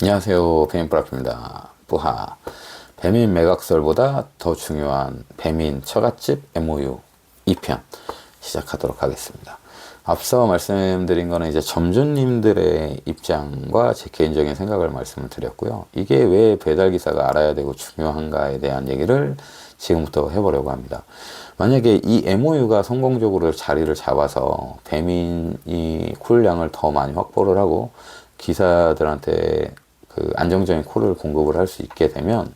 안녕하세요. 배민프라입니다. 부하. 배민 매각설보다 더 중요한 배민 처갓집 MOU 2편 시작하도록 하겠습니다. 앞서 말씀드린 거는 이제 점주님들의 입장과 제 개인적인 생각을 말씀을 드렸고요. 이게 왜 배달기사가 알아야 되고 중요한가에 대한 얘기를 지금부터 해보려고 합니다. 만약에 이 MOU가 성공적으로 자리를 잡아서 배민이 콜량을 더 많이 확보를 하고 기사들한테 그 안정적인 콜을 공급을 할 수 있게 되면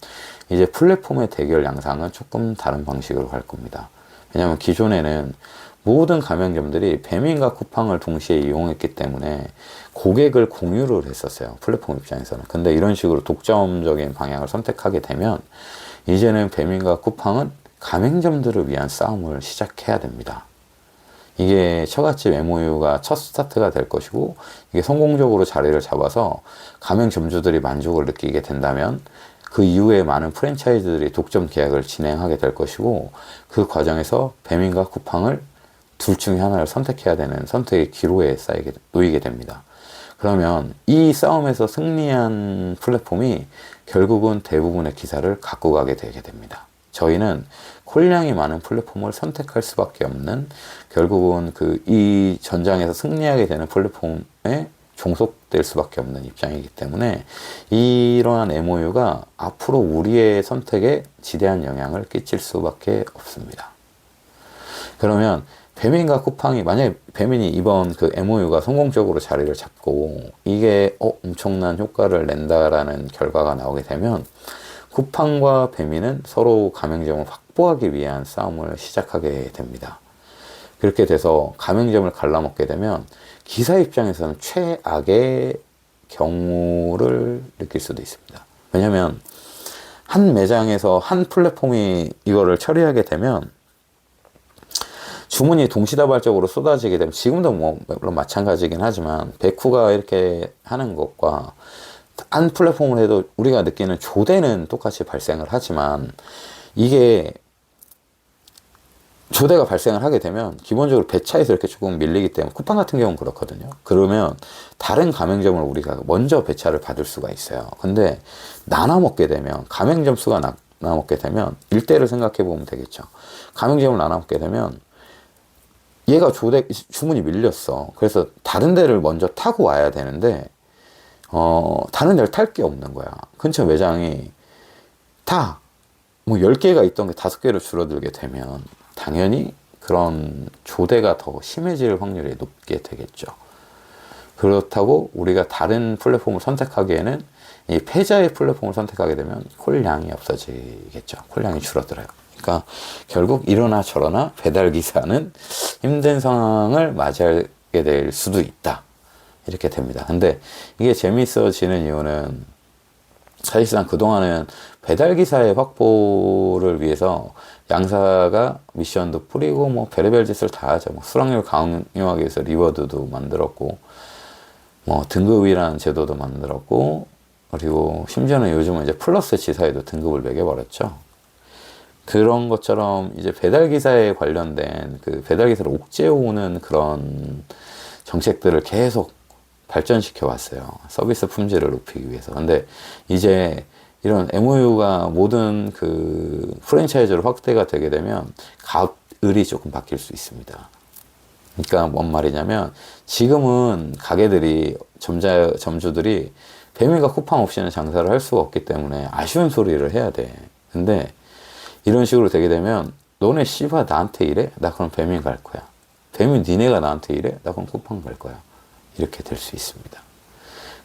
이제 플랫폼의 대결 양상은 조금 다른 방식으로 갈 겁니다. 왜냐하면 기존에는 모든 가맹점들이 배민과 쿠팡을 동시에 이용했기 때문에 고객을 공유를 했었어요. 플랫폼 입장에서는. 근데 이런 식으로 독점적인 방향을 선택하게 되면 이제는 배민과 쿠팡은 가맹점들을 위한 싸움을 시작해야 됩니다. 이게 처갓집 MOU가 첫 스타트가 될 것이고, 이게 성공적으로 자리를 잡아서 가맹점주들이 만족을 느끼게 된다면 그 이후에 많은 프랜차이즈들이 독점 계약을 진행하게 될 것이고, 그 과정에서 배민과 쿠팡을 둘 중에 하나를 선택해야 되는 선택의 기로에 놓이게 됩니다. 그러면 이 싸움에서 승리한 플랫폼이 결국은 대부분의 기사를 갖고 가게 되게 됩니다. 저희는 콜량이 많은 플랫폼을 선택할 수밖에 없는, 결국은 이 전장에서 승리하게 되는 플랫폼에 종속될 수밖에 없는 입장이기 때문에 이러한 MOU가 앞으로 우리의 선택에 지대한 영향을 끼칠 수밖에 없습니다. 그러면 배민과 쿠팡이, 만약에 배민이 이번 그 MOU가 성공적으로 자리를 잡고 이게 엄청난 효과를 낸다라는 결과가 나오게 되면 쿠팡과 배민은 서로 가맹점을 확보하기 위한 싸움을 시작하게 됩니다. 그렇게 돼서 가맹점을 갈라먹게 되면 기사 입장에서는 최악의 경우를 느낄 수도 있습니다. 왜냐하면 한 매장에서 한 플랫폼이 이거를 처리하게 되면 주문이 동시다발적으로 쏟아지게 되면, 지금도 물론 마찬가지긴 하지만 베쿠가 이렇게 하는 것과 한 플랫폼을 해도 우리가 느끼는 조대는 똑같이 발생을 하지만, 이게 조대가 발생을 하게 되면 기본적으로 배차에서 이렇게 조금 밀리기 때문에, 쿠팡 같은 경우는 그렇거든요. 그러면 다른 가맹점을 우리가 먼저 배차를 받을 수가 있어요. 근데 나눠 먹게 되면, 가맹점 수가 나눠 먹게 되면 일대를 생각해 보면 되겠죠. 가맹점을 나눠 먹게 되면 얘가 주문이 밀렸어. 그래서 다른 데를 먼저 타고 와야 되는데 다른 데를 탈 게 없는 거야. 근처 매장이 다 뭐 10개가 있던 게 5개로 줄어들게 되면 당연히 그런 조대가 더 심해질 확률이 높게 되겠죠. 그렇다고 우리가 다른 플랫폼을 선택하기에는, 이 패자의 플랫폼을 선택하게 되면 콜량이 없어지겠죠. 콜량이 줄어들어요. 그러니까 결국 이러나 저러나 배달기사는 힘든 상황을 맞이하게 될 수도 있다. 이렇게 됩니다. 근데 이게 재미있어지는 이유는, 사실상 그동안은 배달기사의 확보를 위해서 양사가 미션도 뿌리고 뭐 별의별 짓을 다 하죠. 수락률 강요하기 위해서 리워드도 만들었고, 뭐 등급이라는 제도도 만들었고, 그리고 심지어는 요즘은 이제 플러스 지사에도 등급을 매겨버렸죠. 그런 것처럼 이제 배달기사에 관련된 그 배달기사를 옥죄어오는 그런 정책들을 계속 발전시켜 왔어요. 서비스 품질을 높이기 위해서. 근데 이제 이런 MOU가 모든 그 프랜차이즈로 확대가 되게 되면 가을이 조금 바뀔 수 있습니다. 그러니까 뭔 말이냐면, 지금은 가게들이, 점주들이 배민과 쿠팡 없이는 장사를 할 수가 없기 때문에 아쉬운 소리를 해야 돼. 근데 이런 식으로 되게 되면, 너네 씨발 나한테 이래? 나 그럼 배민 갈 거야. 배민 니네가 나한테 이래? 나 그럼 쿠팡 갈 거야. 이렇게 될 수 있습니다.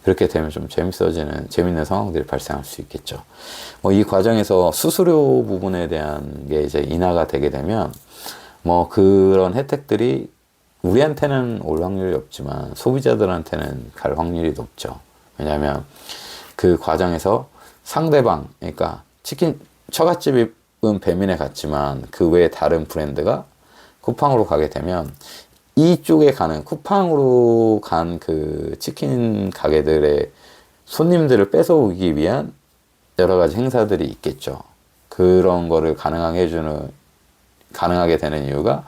그렇게 되면 좀 재밌는 상황들이 발생할 수 있겠죠. 뭐 이 과정에서 수수료 부분에 대한 게 이제 인하가 되게 되면, 뭐 그런 혜택들이 우리한테는 올 확률이 없지만 소비자들한테는 갈 확률이 높죠. 왜냐하면 그 과정에서 상대방, 그러니까 처갓집은 배민에 갔지만 그 외에 다른 브랜드가 쿠팡으로 가게 되면, 이쪽에 가는 쿠팡으로 간 그 치킨 가게들의 손님들을 뺏어오기 위한 여러 가지 행사들이 있겠죠. 그런 거를 가능하게 되는 이유가,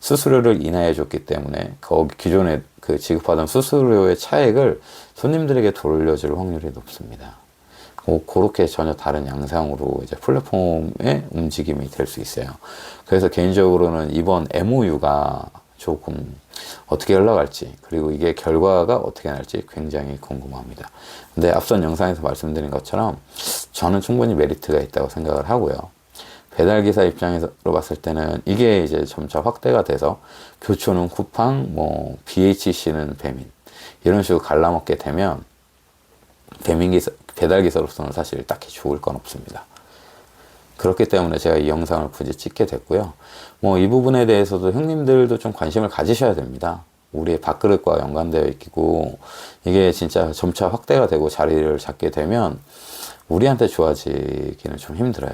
수수료를 인하해 줬기 때문에 거기 기존에 그 지급하던 수수료의 차액을 손님들에게 돌려줄 확률이 높습니다. 그렇게 전혀 다른 양상으로 이제 플랫폼의 움직임이 될 수 있어요. 그래서 개인적으로는 이번 MOU가 조금 어떻게 흘러갈지, 그리고 이게 결과가 어떻게 날지 굉장히 궁금합니다. 근데 앞선 영상에서 말씀드린 것처럼 저는 충분히 메리트가 있다고 생각을 하고요. 배달기사 입장에서 봤을 때는 이게 이제 점차 확대가 돼서 교촌은 쿠팡, 뭐 BHC는 배민, 이런 식으로 갈라먹게 되면 배달기사로서는 사실 딱히 좋을 건 없습니다. 그렇기 때문에 제가 이 영상을 굳이 찍게 됐고요. 뭐 이 부분에 대해서도 형님들도 좀 관심을 가지셔야 됩니다. 우리의 밥그릇과 연관되어 있고, 이게 진짜 점차 확대가 되고 자리를 잡게 되면 우리한테 좋아지기는 좀 힘들어요.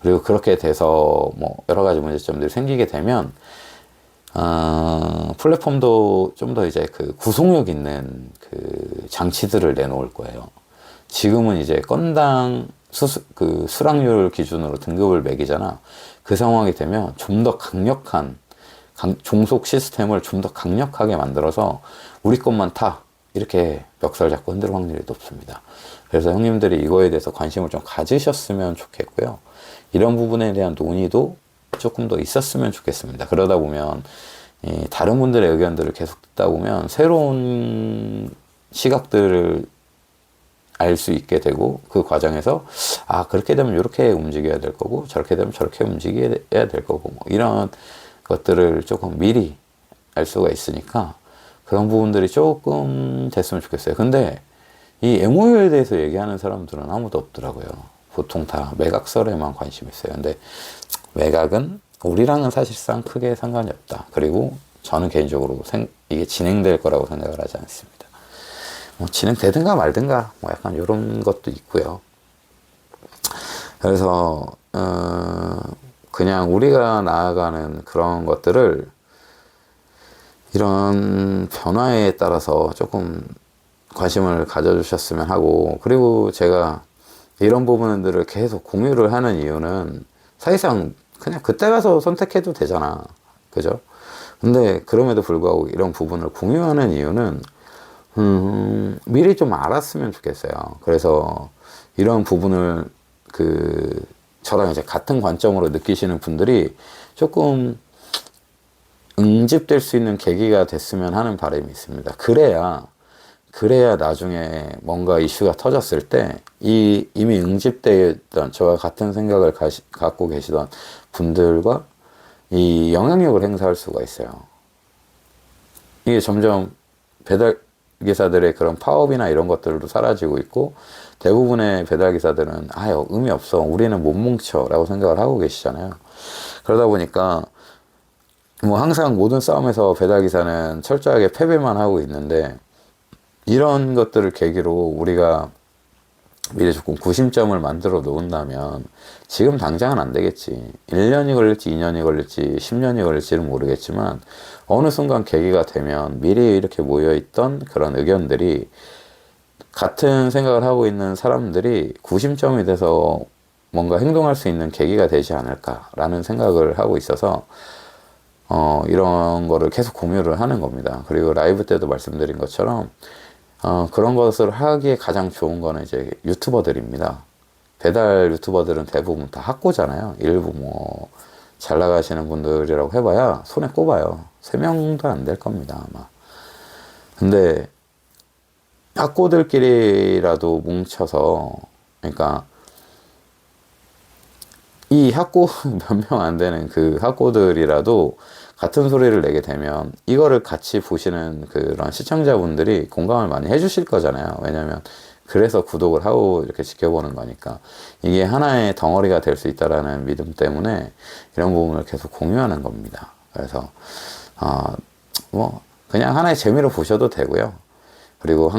그리고 그렇게 돼서 뭐 여러 가지 문제점들이 생기게 되면 플랫폼도 좀 더 이제 그 구속력 있는 그 장치들을 내놓을 거예요. 지금은 이제 건당 그 수락률 기준으로 등급을 매기잖아. 그 상황이 되면 좀 더 강력한 종속 시스템을 좀 더 강력하게 만들어서 우리 것만 타, 이렇게 멱살 잡고 흔들 확률이 높습니다. 그래서 형님들이 이거에 대해서 관심을 좀 가지셨으면 좋겠고요. 이런 부분에 대한 논의도 조금 더 있었으면 좋겠습니다. 그러다 보면 다른 분들의 의견들을 계속 듣다 보면 새로운 시각들을 알 수 있게 되고, 그 과정에서 그렇게 되면 이렇게 움직여야 될 거고, 저렇게 되면 저렇게 움직여야 될 거고, 뭐 이런 것들을 조금 미리 알 수가 있으니까 그런 부분들이 조금 됐으면 좋겠어요. 근데 이 MOU에 대해서 얘기하는 사람들은 아무도 없더라고요. 보통 다 매각설에만 관심이 있어요. 근데 매각은 우리랑은 사실상 크게 상관이 없다. 그리고 저는 개인적으로 이게 진행될 거라고 생각을 하지 않습니다. 뭐 진행되든가 말든가 뭐 약간 이런 것도 있고요. 그래서 그냥 우리가 나아가는 그런 것들을 이런 변화에 따라서 조금 관심을 가져주셨으면 하고, 그리고 제가 이런 부분들을 계속 공유를 하는 이유는 사실상 그냥 그때 가서 선택해도 되잖아. 그죠? 근데 그럼에도 불구하고 이런 부분을 공유하는 이유는 미리 좀 알았으면 좋겠어요. 그래서 이런 부분을 저랑 이제 같은 관점으로 느끼시는 분들이 조금 응집될 수 있는 계기가 됐으면 하는 바람이 있습니다. 그래야 나중에 뭔가 이슈가 터졌을 때 이미 응집되었던 저와 같은 생각을 갖고 계시던 분들과 이 영향력을 행사할 수가 있어요. 이게 점점 배달기사들의 그런 파업이나 이런 것들도 사라지고 있고, 대부분의 배달기사들은 의미 없어, 우리는 못 뭉쳐 라고 생각을 하고 계시잖아요. 그러다 보니까 뭐 항상 모든 싸움에서 배달기사는 철저하게 패배만 하고 있는데, 이런 것들을 계기로 우리가 미리 조금 구심점을 만들어 놓은다면, 지금 당장은 안 되겠지, 1년이 걸릴지 2년이 걸릴지 10년이 걸릴지는 모르겠지만 어느 순간 계기가 되면 미리 이렇게 모여있던 그런 의견들이 같은 생각을 하고 있는 사람들이 구심점이 돼서 뭔가 행동할 수 있는 계기가 되지 않을까라는 생각을 하고 있어서 이런 거를 계속 공유를 하는 겁니다. 그리고 라이브 때도 말씀드린 것처럼 그런 것을 하기에 가장 좋은 거는 이제 유튜버들입니다. 배달 유튜버들은 대부분 다 학고잖아요. 일부 뭐 잘 나가시는 분들이라고 해봐야 손에 꼽아요. 3명도 안 될 겁니다, 아마. 근데 학고들끼리라도 뭉쳐서, 그러니까 이 학고 몇 명 안 되는 그 학고들이라도 같은 소리를 내게 되면 이거를 같이 보시는 그런 시청자분들이 공감을 많이 해주실 거잖아요. 왜냐면 그래서 구독을 하고 이렇게 지켜보는 거니까. 이게 하나의 덩어리가 될 수 있다라는 믿음 때문에 이런 부분을 계속 공유하는 겁니다. 그래서 뭐 그냥 하나의 재미로 보셔도 되고요. 그리고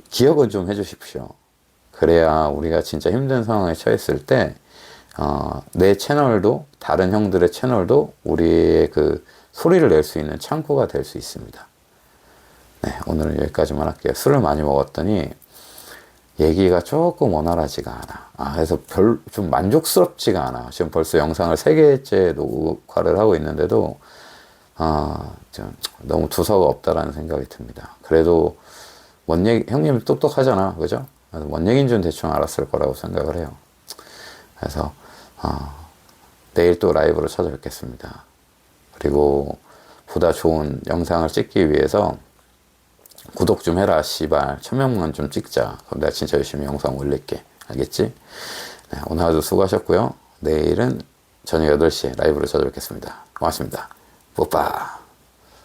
기억은 좀 해주십시오. 그래야 우리가 진짜 힘든 상황에 처했을 때 내 채널도 다른 형들의 채널도 우리의 그 소리를 낼 수 있는 창구가 될 수 있습니다. 네, 오늘은 여기까지만 할게요. 술을 많이 먹었더니 얘기가 조금 원활하지가 않아. 그래서 좀 만족스럽지가 않아. 지금 벌써 영상을 3개째 녹화를 하고 있는데도, 좀 너무 두서가 없다라는 생각이 듭니다. 그래도, 형님 똑똑하잖아. 그죠? 뭔 얘기인 줄 대충 알았을 거라고 생각을 해요. 그래서, 내일 또 라이브로 찾아뵙겠습니다. 그리고, 보다 좋은 영상을 찍기 위해서, 구독 좀 해라 씨발 1000명만 좀 찍자. 그럼 내가 진짜 열심히 영상 올릴게. 알겠지? 네, 오늘 하루 수고하셨고요. 내일은 저녁 8시에 라이브로 찾아뵙겠습니다. 고맙습니다. 뿌빠.